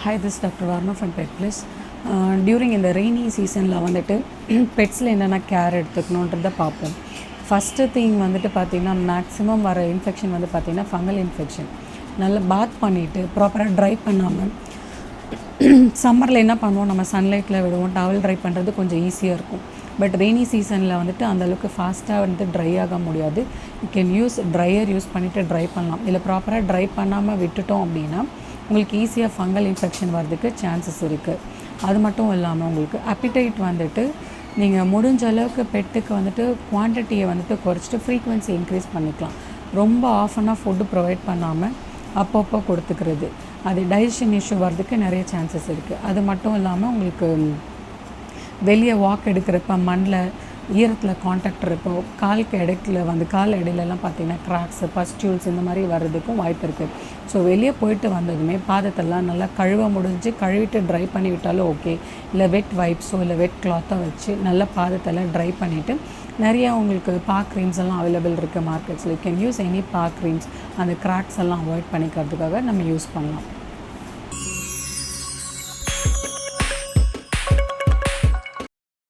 Hi, this is Dr. Varma from Petpluz. During இந்த rainy சீசனில் வந்துட்டு பெட்ஸில் என்னென்ன கேர் எடுத்துக்கணுன்றதை பார்ப்போம். ஃபஸ்ட்டு திங் வந்துட்டு பார்த்திங்கன்னா மேக்ஸிமம் வர இன்ஃபெக்ஷன் வந்து பார்த்திங்கன்னா ஃபங்கல் இன்ஃபெக்ஷன். நல்லா பாத் பண்ணிவிட்டு ப்ராப்பராக ட்ரை பண்ணாமல் சம்மரில் என்ன பண்ணுவோம், நம்ம சன்லைட்டில் விடுவோம். டவல் ட்ரை பண்ணுறது கொஞ்சம் ஈஸியாக இருக்கும். பட் ரெய்னி சீசனில் வந்துட்டு அந்தளவுக்கு ஃபாஸ்ட்டாக வந்து ட்ரை ஆக முடியாது. You can use dryer use பண்ணிவிட்டு ட்ரை பண்ணலாம். இல்லை ப்ராப்பராக ட்ரை பண்ணாமல் விட்டுட்டோம் அப்படின்னா உங்களுக்கு ஈஸியாக ஃபங்கல் இன்ஃபெக்ஷன் வர்றதுக்கு சான்சஸ் இருக்குது. அது மட்டும் இல்லாமல் உங்களுக்கு அப்பிடைட் வந்துட்டு நீங்கள் முடிஞ்ச அளவுக்கு பெட்டுக்கு வந்துட்டு குவான்டிட்டியை வந்துட்டு குறைச்சிட்டு ஃப்ரீக்வன்சி இன்க்ரீஸ் பண்ணிக்கலாம். ரொம்ப ஆஃபனாக ஃபுட்டு ப்ரொவைட் பண்ணாமல் அப்பப்போ கொடுத்துக்கிறது, அது டைஜஷன் இஷ்யூ வர்றதுக்கு நிறைய சான்சஸ் இருக்குது. அது மட்டும் இல்லாமல் உங்களுக்கு வெளியே வாக் எடுக்கிறப்ப மண்ணில் ஈரத்தில் காண்டாக்ட் இருப்போம், காலுக்கு இடையில வந்து கால் இடையிலலாம் பார்த்திங்கன்னா கிராக்ஸு பஸ்டியூல்ஸ் இந்த மாதிரி வர்றதுக்கும் வாய்ப்பு இருக்குது. ஸோ வெளியே போயிட்டு வந்ததுமே பாதத்தெல்லாம் நல்லா கழுவிட்டு ட்ரை பண்ணி விட்டாலும் ஓகே. இல்லை வெட் வைப்ஸோ இல்லை வெட் கிளாத்தோ வச்சு நல்லா பாதத்தெல்லாம் ட்ரை பண்ணிவிட்டு நிறையா உங்களுக்கு பா க்ரீம்ஸ் எல்லாம் அவைலபிள் இருக்குது மார்க்கெட்ஸில். யூ கேன் யூஸ் எனி பா க்ரீம்ஸ். அந்த கிராக்ஸ் எல்லாம் அவாய்ட் பண்ணிக்கிறதுக்காக நம்ம யூஸ் பண்ணலாம்.